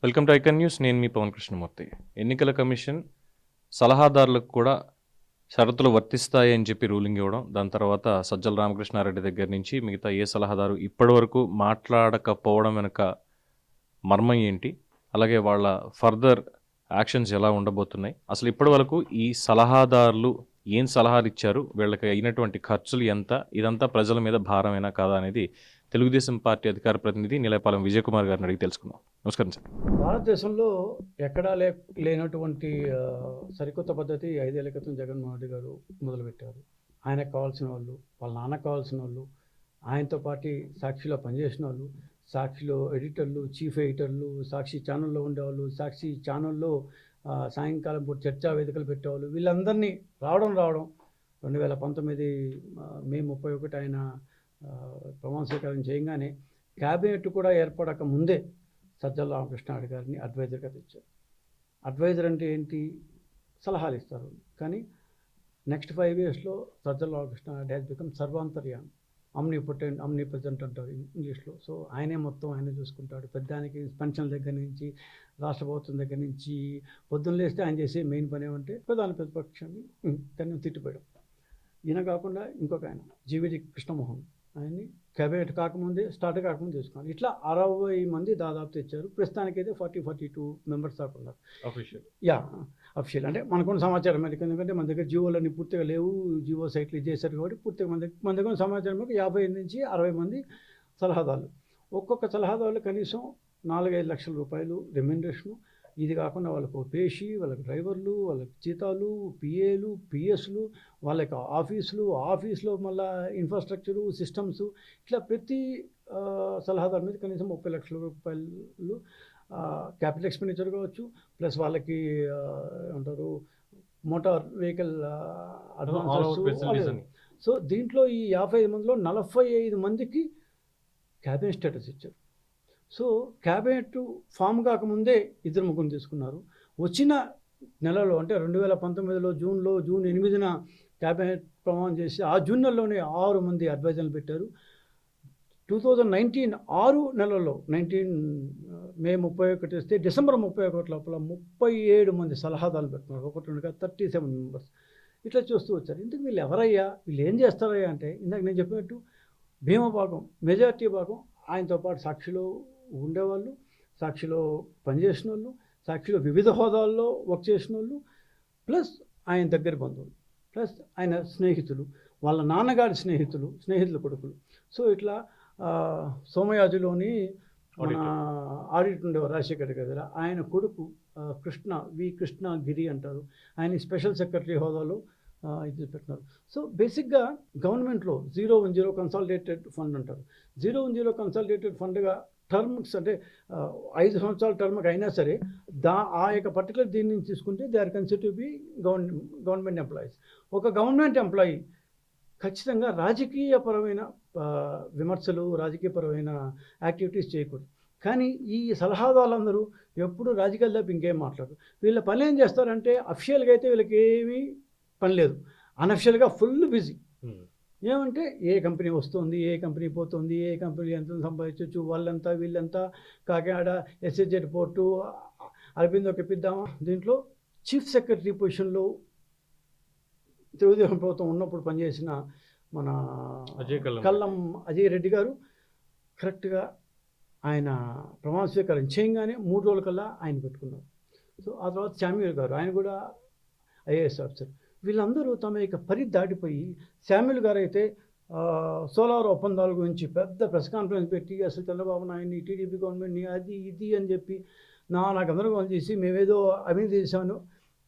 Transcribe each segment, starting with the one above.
Welcome to icon news. నేను మీ పవన్ కృష్ణమూర్తి. ఎన్నికల commission సలహాదారులకు కూడా షరతులు వర్తిస్తాయి అని చెప్పి రూలింగ్ ఇవ్వడం, దాని తర్వాత సజ్జల రామకృష్ణారెడ్డి దగ్గర నుంచి మిగతా ఏ సలహాదారు ఇప్పటివరకు మాట్లాడకపోవడం వెనుక మర్మం ఏంటి, అలాగే వాళ్ళ ఫర్దర్ యాక్షన్స్ ఎలా ఉండబోతున్నాయి, అసలు ఇప్పటి వరకు ఈ సలహాదారులు ఏం సలహాలు ఇచ్చారు, వీళ్ళకి అయినటువంటి ఖర్చులు ఎంత, ఇదంతా ప్రజల మీద భారమేనా కాదా అనేది తెలుగుదేశం పార్టీ అధికార ప్రతినిధి నిలయపాలెం విజయ్ కుమార్ గారిని అడిగి తెలుసుకుందాం. నమస్కారం సార్. భారతదేశంలో ఎక్కడా లేనటువంటి సరికొత్త పద్ధతి 5 ఏళ్ల క్రితం జగన్మోహన్ రెడ్డి గారు మొదలుపెట్టారు. ఆయనకు కావాల్సిన వాళ్ళు, వాళ్ళ నాన్నకు కావాల్సిన వాళ్ళు, ఆయనతో పాటు సాక్షిలో పనిచేసిన వాళ్ళు, సాక్షిలో ఎడిటర్లు, చీఫ్ ఎడిటర్లు, సాక్షి ఛానల్లో ఉండేవాళ్ళు, సాక్షి ఛానల్లో సాయంకాలం పూట చర్చా వేదికలు పెట్టేవాళ్ళు, వీళ్ళందరినీ రావడం 2019 మే 31 ఆయన ప్రమాణ స్వీకారం చేయగానే క్యాబినెట్ కూడా ఏర్పడక ముందే సజ్జల రామకృష్ణారెడ్డి గారిని అడ్వైజర్గా తెచ్చారు. అడ్వైజర్ అంటే ఏంటి? సలహాలు ఇస్తారు. కానీ నెక్స్ట్ 5 ఇయర్స్లో సజ్జల రామకృష్ణారెడ్డి హ్యాస్ బికమ్ సర్వాంతర్యామి, అమ్నిప్రెజెంట్ అంటారు ఇంగ్లీష్లో. సో ఆయనే మొత్తం ఆయన చూసుకుంటాడు. పెద్దానికి పెన్షన్ దగ్గర నుంచి, రాష్ట్ర ప్రభుత్వం దగ్గర నుంచి, పొద్దున్న లేస్తే ఆయన చేసే మెయిన్ పని ఏమంటే ప్రతిపక్షాన్ని కన్నీ తిట్టిపోయడం. ఈయన కాకుండా ఇంకొక ఆయన జీవీడి కృష్ణమోహన్, ఆయన్ని క్యాబినెట్ స్టార్ట్ కాకముందు తీసుకోవాలి. ఇట్లా 60 మంది దాదాపు తెచ్చారు. ప్రస్తుతానికైతే 42 మెంబర్స్ దాకా ఉన్నారు అఫీషియల్. అంటే మనకున్న సమాచారం మేరకు, ఎందుకంటే మన దగ్గర జీవోలన్నీ పూర్తిగా లేవు, జీవో సైట్లు చేశారు కాబట్టి పూర్తిగా మన దగ్గర సమాచారం మేరకు 55 నుంచి 60 మంది సలహాదారులు. ఒక్కొక్క సలహాదారులు కనీసం 4-5 లక్షల రూపాయలు రెమ్యునరేషను. ఇది కాకుండా వాళ్ళకు పేషి, వాళ్ళకి డ్రైవర్లు, వాళ్ళకి జీతాలు, పిఏలు, పిఎస్లు, వాళ్ళకి ఆఫీసులో మళ్ళీ ఇన్ఫ్రాస్ట్రక్చరు, సిస్టమ్స్, ఇట్లా ప్రతి సలహాదారు మీద కనీసం 30 లక్షల రూపాయలు క్యాపిటల్ ఎక్స్పెండిచర్ కావచ్చు, ప్లస్ వాళ్ళకి ఏమంటారు మోటార్ వెహికల్ అడ్వాన్స్. సో దీంట్లో ఈ 55 మందిలో 45 మందికి క్యాబినెట్ స్టేటస్ ఇచ్చారు. సో క్యాబినెట్ ఫామ్ కాకముందే 2-3 తీసుకున్నారు. వచ్చిన నెలలో అంటే 2019లో జూన్ 8న క్యాబినెట్ ప్రమాణం చేసి ఆ జూన్ నెలలోనే 6 మంది అడ్వైజర్లు పెట్టారు. 2019 6 నెలల్లో మే 31 వస్తే డిసెంబర్ 31 లోపల 37 మంది సలహాదారులు పెడుతున్నారు. 37 మెంబర్స్ ఇట్లా చూస్తూ వచ్చారు. ఇందుకు వీళ్ళు ఎవరయ్యా, వీళ్ళు ఏం చేస్తారయ్యా అంటే, ఇందాక నేను చెప్పినట్టు భీమభాగం, మెజారిటీ భాగం ఆయనతో పాటు సాక్షిలో ఉండేవాళ్ళు, సాక్షిలో పనిచేసిన వాళ్ళు, సాక్షిలో వివిధ హోదాల్లో వర్క్ చేసిన వాళ్ళు, ప్లస్ ఆయన దగ్గర బంధువులు, ప్లస్ ఆయన స్నేహితులు, వాళ్ళ నాన్నగారి స్నేహితుల కొడుకులు. సో ఇట్లా సోమయాజులోని మన ఆడిట్ ఉండేవారు రాజశేఖర్ దగ్గర, ఆయన కొడుకు కృష్ణగిరి అంటారు, ఆయన స్పెషల్ సెక్రటరీ హోదాలో ఇది పెట్టినారు. సో బేసిక్గా గవర్నమెంట్లో 010 కన్సాలిడేటెడ్ ఫండ్ అంటారు. 010 కన్సాలిడేటెడ్ ఫండ్గా టర్మ్స్ అంటే 5 సంవత్సరాల టర్మ్కి అయినా సరే ఆ యొక్క పర్టికులర్ దీని నుంచి తీసుకుంటే they are considered to be government employees. ఒక గవర్నమెంట్ ఎంప్లాయీ ఖచ్చితంగా రాజకీయపరమైన విమర్శలు, రాజకీయపరమైన యాక్టివిటీస్ చేయకూడదు. కానీ ఈ సలహాదారులందరూ ఎప్పుడు రాజకీయాలు తప్ప ఇంకేం మాట్లాడరు. వీళ్ళ పని ఏం చేస్తారంటే, అఫిషియల్గా అయితే వీళ్ళకి ఏమీ పని లేదు, అన్అఫిషియల్గా ఫుల్ బిజీ. ఏమంటే ఏ కంపెనీ వస్తుంది, ఏ కంపెనీ పోతుంది, ఏ కంపెనీ ఎంత సంపాదించవచ్చు, వాళ్ళంతా వీళ్ళంతా, కాకినాడ ఎస్ఎస్జెడ్ పోర్టు, అరబిందో ఇప్పిద్దామా. దీంట్లో చీఫ్ సెక్రటరీ పొజిషన్లో తెలుగుదేశం ప్రభుత్వం ఉన్నప్పుడు పనిచేసిన మన కల్లం అజయ్ రెడ్డి గారు కరెక్ట్గా ఆయన ప్రమాణ స్వీకారం చేయగానే 3 రోజుల కల్లా ఆయన పెట్టుకున్నారు. సో ఆ తర్వాత శామ్యూల్ గారు, ఆయన కూడా ఐఏఎస్ ఆఫీసర్. వీళ్ళందరూ తమ యొక్క పరిధి దాటిపోయి, శామ్యూల్ గారు అయితే సోలార్ ఒప్పందాల గురించి పెద్ద ప్రెస్ కాన్ఫరెన్స్ పెట్టి అసలు చంద్రబాబు నాయుడిని, టీడీపీ గవర్నమెంట్ని అది ఇది అని చెప్పి నాకు గందరగోళం చేసి మేమేదో అవినీతి చేశాను.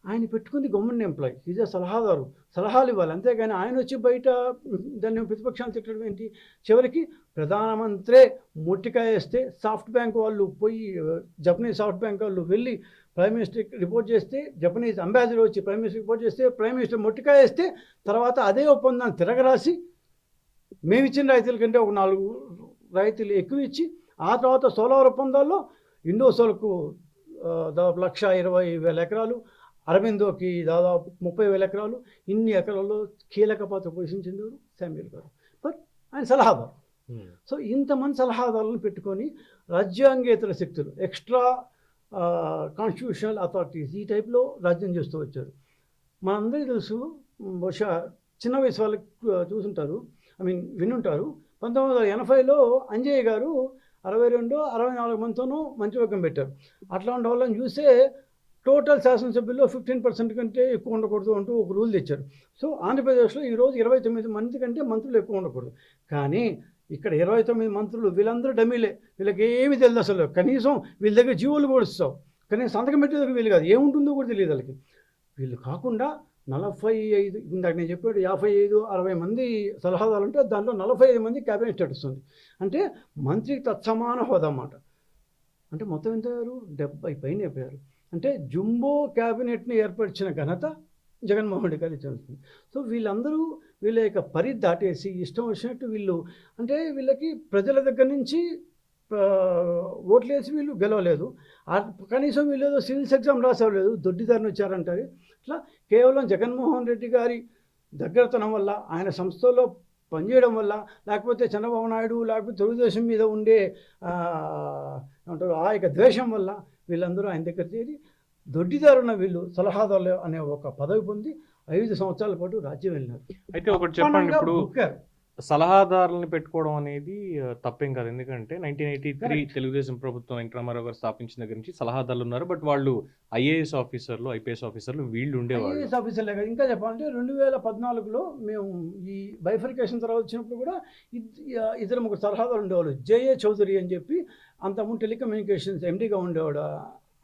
ఆయన పెట్టుకుంది గవర్నమెంట్ ఎంప్లాయీ, ఇదే సలహాలు ఇవ్వాలి. అంతేగాని ఆయన వచ్చి బయట దాన్ని ప్రతిపక్షాలు తిట్టడం ఏంటి? చివరికి ప్రధానమంత్రే మొట్టికాయ వేస్తే సాఫ్ట్ బ్యాంక్ వాళ్ళు పోయి, జపనీస్ సాఫ్ట్ బ్యాంక్ వాళ్ళు వెళ్ళి ప్రైమ్ మినిస్టర్కి రిపోర్ట్ చేస్తే, జపనీస్ అంబాసిడర్ వచ్చి ప్రైమ్ మినిస్టర్ రిపోర్ట్ చేస్తే, ప్రైమ్ మినిస్టర్ మొట్టికాయ వేస్తే, తర్వాత అదే ఒప్పందాన్ని తిరగరాసి మేమిచ్చిన రాయితీల కంటే ఒక 4 రాయితీలు ఎక్కువ ఇచ్చి, ఆ తర్వాత సోలార్ ఒప్పందాల్లో ఇండోసోల్కు దాదాపు 1,20,000 ఎకరాలు, అరబిందోకి దాదాపు 30,000 ఎకరాలు, ఇన్ని ఎకరాల్లో కీలక పాత్ర పోషించింది శామ్యూల్ గారు. బట్ ఆయన సలహాదారు. సో ఇంతమంది సలహాదారులను పెట్టుకొని రాజ్యాంగేతర శక్తులు, ఎక్స్ట్రా కాన్స్టిట్యూషనల్ అథారిటీస్ ఈ టైప్లో రాజ్యం చేస్తూ వచ్చారు. మనందరికీ తెలుసు, బహుశా చిన్న వయసు వాళ్ళకి చూసుంటారు, వినుంటారు. 1980లో అంజయ్య గారు 62-64 మందితోనూ మంత్రివర్గం పెట్టారు. అట్లాంటి వాళ్ళని చూస్తే టోటల్ శాసనసభ్యుల్లో 15% కంటే ఎక్కువ ఉండకూడదు అంటూ ఒక రూల్ తెచ్చారు. సో ఆంధ్రప్రదేశ్లో ఈరోజు 29 మంది కంటే మంత్రులు ఎక్కువ ఉండకూడదు. కానీ ఇక్కడ 29 మంత్రులు, వీళ్ళందరూ డమ్మీలే, వీళ్ళకి ఏమీ తెలియదు అసలు. కనీసం వీళ్ళ దగ్గర జీవోలు కూడా ఇస్తావు, కనీసం సంతకం పెట్టేందుకు వీళ్ళు కాదు, ఏముంటుందో కూడా తెలియదు వాళ్ళకి. వీళ్ళు కాకుండా 45, ఇందాక నేను చెప్పాడు 55-60 మంది సలహాదారులు ఉంటే దాంట్లో 45 మంది క్యాబినెట్ స్టేటస్ ఉంది. అంటే మంత్రికి తత్సమాన హోదా అన్నమాట. అంటే మొత్తం ఎంత అయ్యారు? 70 పైన అయిపోయారు. అంటే జంబో క్యాబినెట్ని ఏర్పరిచిన ఘనత జగన్మోహన్ రెడ్డి గారికి చెందుతుంది. సో వీళ్ళందరూ వీళ్ళ యొక్క పరిధి దాటేసి ఇష్టం వచ్చినట్టు వీళ్ళు, అంటే వీళ్ళకి ప్రజల దగ్గర నుంచి ఓట్లేసి వీళ్ళు గెలవలేదు, కనీసం వీళ్ళు ఏదో సివిల్స్ ఎగ్జామ్ రాసేవాళ్ళు, దొడ్డిదారిని వచ్చారంటారు. ఇట్లా కేవలం జగన్మోహన్ రెడ్డి గారి దగ్గరతనం వల్ల, ఆయన సంస్థలో పనిచేయడం వల్ల, లేకపోతే చంద్రబాబు నాయుడు లేకపోతే తెలుగుదేశం మీద ఉండే ఏమంటారు ఆ యొక్క ద్వేషం వల్ల వీళ్ళందరూ ఆయన దగ్గర చేరి దొడ్డిదారున్న వీళ్ళు సలహాదారులు అనే ఒక పదవి పొంది 5 సంవత్సరాల పాటు రాజ్యం వెళ్ళినారు. అయితే ఒకటి చెప్పండి, ఇప్పుడు సలహాదారులను పెట్టుకోవడం అనేది తప్పేం కాదు. ఎందుకంటే 1983 తెలుగుదేశం ప్రభుత్వం ఎన్టీ రామారావు గారు స్థాపించిన దగ్గర నుంచి సలహాదారులు ఉన్నారు. బట్ వాళ్ళు ఐఏఎస్ ఆఫీసర్లు, ఐపీఎస్ ఆఫీసర్లు వీళ్ళు ఉండేవాళ్ళు. ఐఏఎస్ ఆఫీసర్లే కాదు, ఇంకా చెప్పాలంటే 2014లో మేము ఈ బైఫర్కేషన్ తర్వాత వచ్చినప్పుడు కూడా 2-3 సలహాదారులు ఉండేవాళ్ళు. జేఏ చౌదరి అని చెప్పి అంతకుముందు టెలికమ్యూనికేషన్స్ ఎండీగా ఉండేవాడు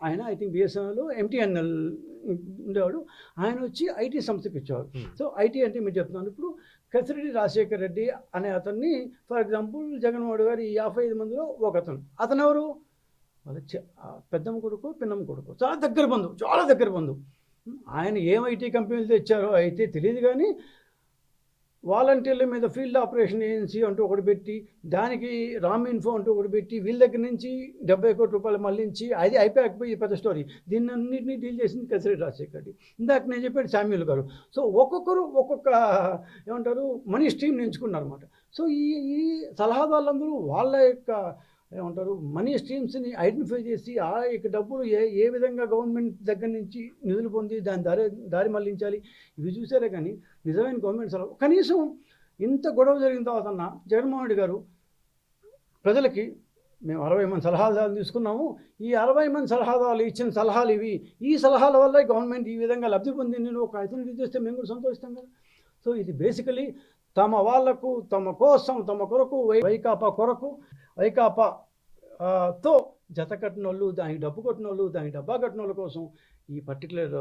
ఆయన, ఐ థింక్ బిఎస్ఎన్ఎల్ ఎంటీఎన్ఎల్ ఉండేవాడు. ఆయన వచ్చి ఐటీ సంస్థకి ఇచ్చేవాడు. సో ఐటీ అంటే మీరు చెప్తున్నాను, ఇప్పుడు కసిరెడ్డి రాజశేఖర్ రెడ్డి అనే అతన్ని ఫర్ ఎగ్జాంపుల్ జగన్మోహన్ గారు ఈ 55 మందిలో ఒక అతను ఎవరు? వాళ్ళ పెద్దమ్మ కొడుకు, పిన్నమ్మ కొడుకు, చాలా దగ్గర బంధువు. ఆయన ఏం ఐటీ కంపెనీలు తెచ్చారో అయితే తెలియదు, కానీ వాలంటీర్ల మీద ఫీల్డ్ ఆపరేషన్ ఏజెన్సీ అంటూ ఒకటి పెట్టి, దానికి రామ్ ఇన్ఫో అంటూ ఒకటి పెట్టి, వీళ్ళ దగ్గర నుంచి 70 కోట్ల రూపాయలు మళ్ళించి, అది అయిపోయి పెద్ద స్టోరీ. దీన్ని అన్నింటినీ డీల్ చేసింది కసిరెడ్డి రాజశేఖర్ రెడ్డి. ఇందాక నేను చెప్పాడు శామ్యూల్ గారు. సో ఒక్కొక్కరు ఒక్కొక్క ఏమంటారు మనీ స్ట్రీమ్ ఎంచుకున్నారు అనమాట. సో ఈ సలహాదారులందరూ వాళ్ళ యొక్క ఏమంటారు మనీ స్ట్రీమ్స్ని ఐడెంటిఫై చేసి ఆ యొక్క డబ్బులు ఏ విధంగా గవర్నమెంట్ దగ్గర నుంచి నిధులు పొంది దాని దారి మళ్లించాలి, ఇవి చూసారే. కానీ నిజమైన గవర్నమెంట్ సలహా కనీసం ఇంత గొడవ జరిగిన తర్వాత జగన్మోహన్ రెడ్డి గారు ప్రజలకి మేము 60 మంది సలహాదారులు తీసుకున్నాము, ఈ 60 మంది సలహాదారులు ఇచ్చిన సలహాలు ఇవి, ఈ సలహాల వల్ల గవర్నమెంట్ ఈ విధంగా లబ్ధి పొంది నేను ఒక ఐదు చేస్తే మేము కూడా సంతోషిస్తాం కదా. సో ఇది బేసికలీ తమ వాళ్లకు, తమ కోసం, తమ కొరకు, వైకాపాతో జత కట్టిన వాళ్ళు, దానికి డబ్బు కొట్టిన వాళ్ళు, దానికి డబ్బా కట్టిన వాళ్ళ కోసం ఈ పర్టికులర్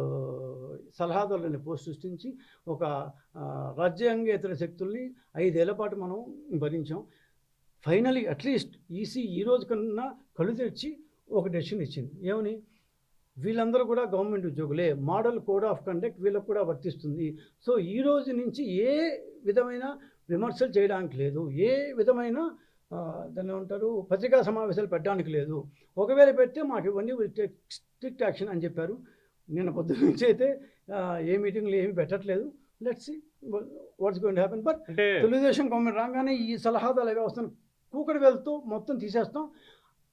సలహాదారులని పోస్ట్ సృష్టించి ఒక రాజ్యాంగేతర శక్తుల్ని 5 ఏళ్ల పాటు మనం భరించాం. ఫైనలీ అట్లీస్ట్ ఈసీ ఈ రోజు కన్నా కళ్ళు తెరిచి ఒక డెసిషన్ ఇచ్చింది. ఏమని? వీళ్ళందరూ కూడా గవర్నమెంట్ ఉద్యోగులే, మోడల్ కోడ్ ఆఫ్ కండక్ట్ వీళ్ళకు కూడా వర్తిస్తుంది. సో ఈ రోజు నుంచి ఏ విధమైన విమర్శలు చేయడానికి లేదు, ఏ విధమైన దాన్ని ఏమంటారు పత్రికా సమావేశాలు పెట్టడానికి లేదు. ఒకవేళ పెడితే మాకు ఇవన్నీ స్ట్రిక్ట్ యాక్షన్ అని చెప్పారు. నిన్న పొద్దున్న నుంచి అయితే ఏ మీటింగ్లు ఏమి పెట్టట్లేదు. Let's see what's going to happen. But Telugu Desam government రాగానే ఈ సలహాదారుల వ్యవస్థను కూకడి వెళ్తూ మొత్తం తీసేస్తాం.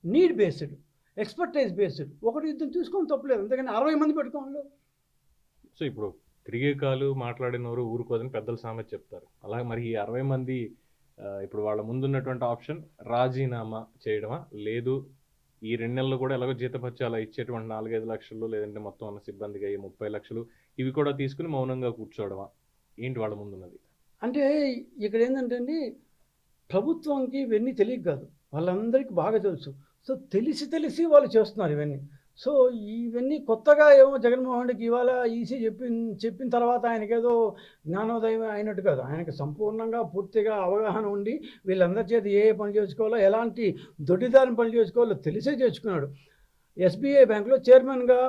నీడ్ బేస్డ్, ఎక్స్పర్టైజ్ బేస్డ్, ఒకటి ఇద్దరు తీసుకొని తప్పలేదు, అంతేగాని 60 మంది పెట్టుకోవాలి. సో ఇప్పుడు తిరిగే కాలు మాట్లాడినవారు ఊరుకోదని పెద్దలు సామెత చెప్తారు. అలాగే మరి ఈ 60 మంది ఇప్పుడు వాళ్ళ ముందున్నటువంటి ఆప్షన్ రాజీనామా చేయడమా, లేదు ఈ 2 నెలలు కూడా ఎలాగో జీతపత్యాలు ఇచ్చేటువంటి 4-5 లక్షలు, లేదంటే మొత్తం ఉన్న సిబ్బందికి 30 లక్షలు ఇవి కూడా తీసుకుని మౌనంగా కూర్చోవడమా, ఏంటి వాళ్ళ ముందున్నది? అంటే ఇక్కడ ఏంటంటే అండి, ప్రభుత్వంకి ఇవన్నీ తెలియక కాదు, వాళ్ళందరికీ బాగా తెలుసు. సో తెలిసి వాళ్ళు చేస్తున్నారు ఇవన్నీ. సో ఇవన్నీ కొత్తగా ఏమో జగన్మోహన్ రెడ్డికి ఇవాళ ఈసీ చెప్పిన తర్వాత ఆయనకేదో జ్ఞానోదయం అయినట్టు కాదు. ఆయనకి సంపూర్ణంగా పూర్తిగా అవగాహన ఉండి వీళ్ళందరి చేతి ఏ పని చేసుకోవాలో, ఎలాంటి దొడ్డిదారిని పని చేసుకోవాలో తెలిసే చేసుకున్నాడు. ఎస్బీఐ బ్యాంకులో చైర్మన్గా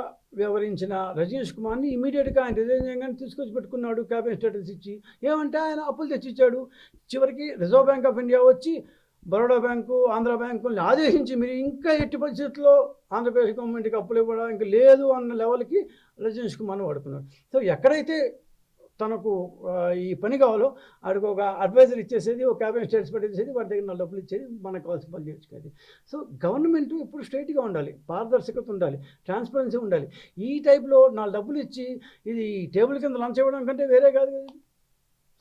వ్యవహరించిన రజనీష్ కుమార్ని ఇమీడియట్గా ఆయన రిజైన్ చేయగానే తీసుకొచ్చి పెట్టుకున్నాడు, క్యాబినెట్ స్టేటస్ ఇచ్చి. ఏమంటే ఆయన అప్పులు తెచ్చిచ్చాడు. చివరికి రిజర్వ్ బ్యాంక్ ఆఫ్ ఇండియా వచ్చి బరోడా బ్యాంకు, ఆంధ్ర బ్యాంకుల్ని ఆదేశించి మీరు ఇంకా ఎట్టి పరిస్థితుల్లో ఆంధ్రప్రదేశ్ గవర్నమెంట్కి అప్పులు ఇవ్వడానికి లేదు అన్న లెవెల్కి రజనీష్ కుమార్ని వాడుకున్నాడు. సో ఎక్కడైతే తనకు ఈ పని కావాలో ఆడికి ఒక అడ్వైజర్ ఇచ్చేసేది, ఒక క్యాబినెట్ స్టేట్స్ పెట్టేసేది, వాటి దగ్గర 4 డబ్బులు ఇచ్చేది, మనకు కావాల్సిన పని చేయొచ్చు. సో గవర్నమెంట్ ఎప్పుడు స్ట్రైట్గా ఉండాలి, పారదర్శకత ఉండాలి, ట్రాన్స్పరెన్సీ ఉండాలి. ఈ టైప్లో 4 డబ్బులు ఇచ్చి ఇది టేబుల్ కింద లంచ్ ఇవ్వడం కంటే వేరే కాదు కదా,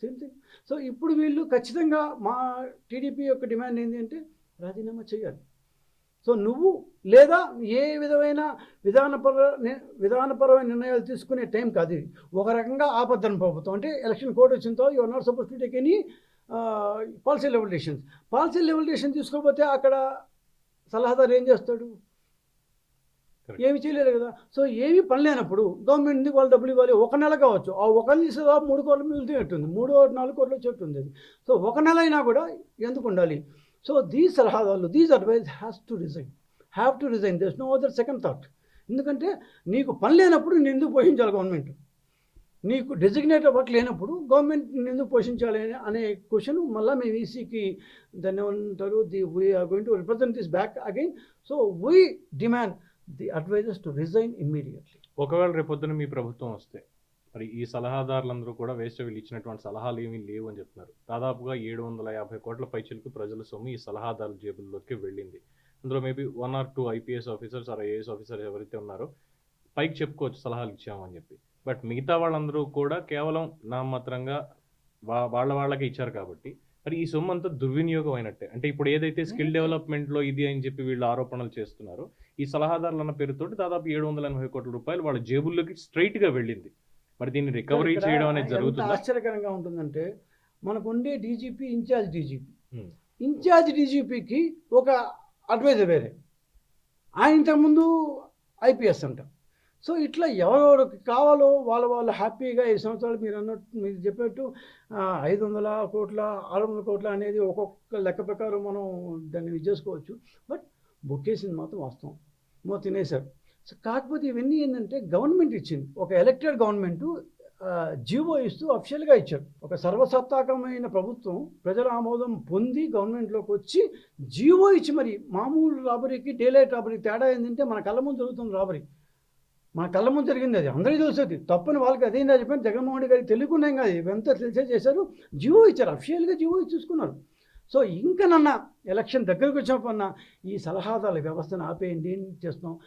సేమ్ థింగ్. సో ఇప్పుడు వీళ్ళు ఖచ్చితంగా మా టీడీపీ యొక్క డిమాండ్ ఏంటి అంటే రాజీనామా చేయాలి. సో నువ్వు లేదా ఏ విధమైన విధానపరమైన నిర్ణయాలు తీసుకునే టైం కాదు ఇది. ఒక రకంగా ఆపద్ధన ప్రభుత్వం అంటే ఎలక్షన్ కోడ్ వచ్చినతో you are not suppose to take any policy level decisions. Policy level decision తీసుకోకపోతే అక్కడ సలహాదారు ఏం చేస్తాడు? ఏమి చేయలేదు కదా. సో ఏమీ పని లేనప్పుడు గవర్నమెంట్ వాళ్ళు డబ్బులు ఇవ్వాలి. 1 నెల కావచ్చు, ఆ 1 నెల 3 కోట్లు మిగులుతున్నట్టుంది, 4 కోట్లు వచ్చేట్టుంది అది. సో 1 నెల అయినా కూడా ఎందుకు ఉండాలి? సో దీస్ సలహాదారులు, these advise have to resign. There is no other second thought. ఎందుకంటే నీకు పని లేనప్పుడు నేను ఎందుకు పోషించాలి గవర్నమెంట్? నీకు డెసిగ్నేటెడ్ వర్క్ లేనప్పుడు గవర్నమెంట్ ఎందుకు పోషించాలి అనే క్వశ్చన్ మళ్ళీ మేము ఈసీకి దాన్ని ఏమంటారు, we are going to represent this back again. So we demand the advisers to resign immediately. ఒకవేళ రేపొద్దున మీ ప్రభుత్వం వస్తే మరి ఈ సలహాదారులందరూ కూడా వేస్ట్ వీళ్ళు ఇచ్చినటువంటి సలహాలు ఏమీ లేవు అని చెప్తున్నారు. దాదాపుగా 750 కోట్ల పైచిలకు ప్రజల సొమ్ము ఈ సలహాదారుల జేబుల్లోకి వెళ్ళింది. అందులో maybe 1 or 2 IPS officers or IAS officers ఎవరైతే ఉన్నారో పైకి చెప్పుకోవచ్చు సలహాలు ఇచ్చామని చెప్పి. బట్ మిగతా వాళ్ళందరూ కూడా కేవలం నామమాత్రంగా వాళ్ళకి ఇచ్చారు కాబట్టి మరి ఈ సొమ్ము అంతా దుర్వినియోగం అయినట్టే. అంటే ఇప్పుడు ఏదైతే స్కిల్ డెవలప్మెంట్లో ఇది అని చెప్పి వీళ్ళు ఆరోపణలు చేస్తున్నారో ఈ సలహాదారులు అన్న పేరుతోటి దాదాపు 780 కోట్ల రూపాయలు వాళ్ళ జేబుల్లోకి స్ట్రైట్గా వెళ్ళింది. మరి దీన్ని రికవరీ చేయడం అనేది జరుగుతుంది. ఆశ్చర్యకరంగా ఉంటుందంటే మనకు ఉండే డీజీపీ ఇన్ఛార్జ్ డీజీపీకి ఒక అడ్వైజర్ వేరే, ఆయన ఇంతకుముందు ఐపీఎస్ అంట. సో ఇట్లా ఎవరెవరికి కావాలో వాళ్ళు హ్యాపీగా 5 సంవత్సరాలు మీరు చెప్పినట్టు 500 కోట్ల 600 కోట్ల అనేది ఒక్కొక్క లెక్క ప్రకారం మనం దాన్ని చేసుకోవచ్చు. బట్ బొక్కేసింది మాత్రం వాస్తవం, తినేశారు. సో కాకపోతే ఇవన్నీ ఏంటంటే గవర్నమెంట్ ఇచ్చింది, ఒక ఎలక్టెడ్ గవర్నమెంట్ జీవో ఇస్తూ అఫిషియల్గా ఇచ్చారు. ఒక సర్వసత్తాకమైన ప్రభుత్వం ప్రజల ఆమోదం పొంది గవర్నమెంట్లోకి వచ్చి జీవో ఇచ్చి, మరి మామూలు రాబరీకి డేలైట్ రాబరీకి తేడా ఏంటంటే మన కళ్ళ ముందు జరుగుతుంది రాబరీ, మన కళ్ళ ముందు జరిగింది, అది అందరికీ తెలుస్తుంది. తప్పని వాళ్ళకి అదేందా చెప్పాను, జగన్మోహన్ రెడ్డి గారికి తెలియకుండా కాదు, ఇవంతా తెలిసే చేశారు. జీవో ఇచ్చారు, అఫిషియల్గా జీవో ఇచ్చి చూసుకున్నారు. సో ఇంకా ఎలక్షన్ దగ్గరకు వచ్చినప్పుడు ఈ సలహాదారుల వ్యవస్థను ఆపేయండి, ఏం చేస్తున్నాం?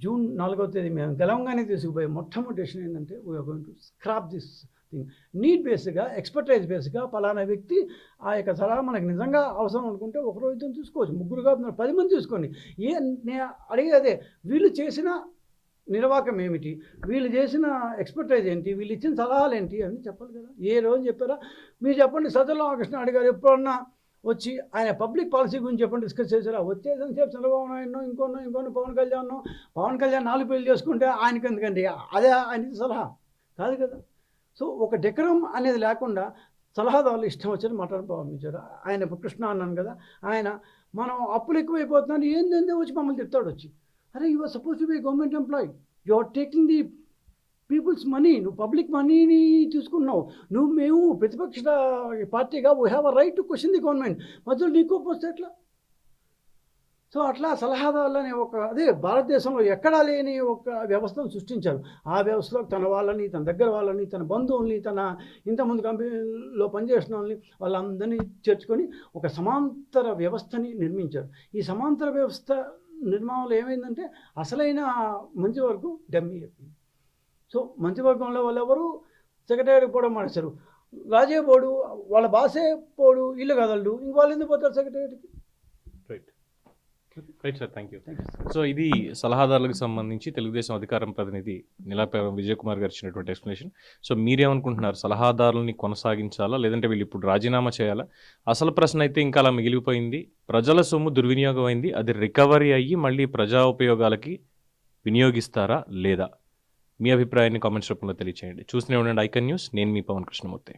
జూన్ 4వ తేదీ మేము గెలవంగానే తీసుకుపోయే మొట్టమొదటి డెసిషన్ ఏంటంటే we're going to scrap this thing. Need బేస్గా, ఎక్స్పర్టైజ్ బేస్గా పలానా వ్యక్తి ఆ యొక్క సలహా మనకు నిజంగా అవసరం అనుకుంటే 1-2 తీసుకోవచ్చు, 3 కాదు 10 మంది తీసుకోండి. నేను అడిగేదే, వీళ్ళు చేసిన నిర్వాహకం ఏమిటి, వీళ్ళు చేసిన ఎక్స్పర్టైజ్ ఏంటి, వీళ్ళు ఇచ్చిన సలహాలు ఏంటి అని చెప్పాలి కదా. ఏ రోజు చెప్పారా? మీరు చెప్పండి. సజ్జల రామకృష్ణ అడిగారు ఎప్పుడన్నా వచ్చి ఆయన పబ్లిక్ పాలసీ గురించి చెప్పండి, డిస్కస్ చేశారా? వచ్చేదని చెప్పి చంద్రబాబు నాయుడునో ఇంకోనో పవన్ కళ్యాణ్ 4 పెళ్లి చేసుకుంటే ఆయనకి ఎందుకండి, అదే ఆయన సలహా కాదు కదా. సో ఒక డెకరం అనేది లేకుండా సలహాదారులు ఇష్టం వచ్చి మాట్లాడడం ప్రారంభించారు. ఆయన కృష్ణ అన్నాను కదా, ఆయన మనం అప్పులు ఎక్కువైపోతున్నాను ఏంటంటే వచ్చి మమ్మల్ని తిడతాడు వచ్చి, అరే you are suppose to be government employee, you are taking the people's money, నువ్వు పబ్లిక్ మనీని తీసుకున్నావు, మేము ప్రతిపక్ష పార్టీగా we have a right to question the government, మధ్యలో నీకు వస్తే ఎట్లా? సో అట్లా సలహాదారులని అదే భారతదేశంలో ఎక్కడా లేని ఒక వ్యవస్థను సృష్టించారు. ఆ వ్యవస్థలో తన వాళ్ళని, తన దగ్గర వాళ్ళని, తన బంధువుల్ని, తన ఇంతకుముందు కంపెనీలో పనిచేసిన వాళ్ళని వాళ్ళందరినీ చేర్చుకొని ఒక సమాంతర వ్యవస్థని నిర్మించారు. ఈ సమాంతర వ్యవస్థ నిర్మాణంలో ఏమైందంటే అసలైన మంత్రివర్గం డమ్మీ అయిపోయింది. సో మంత్రివర్గంలో వాళ్ళు ఎవరు సెక్రటరీకి పోవడం మానేశారు. రాజే పోడు, వాళ్ళ బాసే పోడు, ఇల్లు కదలడు, ఇంక వాళ్ళు ఎందుకు పోతారు సెక్రటరీకి? Right sir, thank you. So ఇది సలహాదారులకు సంబంధించి తెలుగుదేశం అధికారం ప్రతినిధి నిలాపేరం విజయ్ కుమార్ గారు ఇచ్చినటువంటి ఎక్స్ప్లెనేషన్. సో మీరేమనుకుంటున్నారు, సలహాదారులని కొనసాగించాలా లేదంటే వీళ్ళు ఇప్పుడు రాజీనామా చేయాలా? అసలు ప్రశ్న అయితే ఇంకా అలా మిగిలిపోయింది. ప్రజల సొమ్ము దుర్వినియోగం అయింది, అది రికవరీ అయ్యి మళ్ళీ ప్రజా ఉపయోగాలకి వినియోగిస్తారా లేదా? మీ అభిప్రాయాన్ని కామెంట్స్ రూపంలో తెలియచేయండి. చూస్తూనే ఉండండి ఐకాన్ న్యూస్. నేను మీ పవన్ కృష్ణమూర్తి.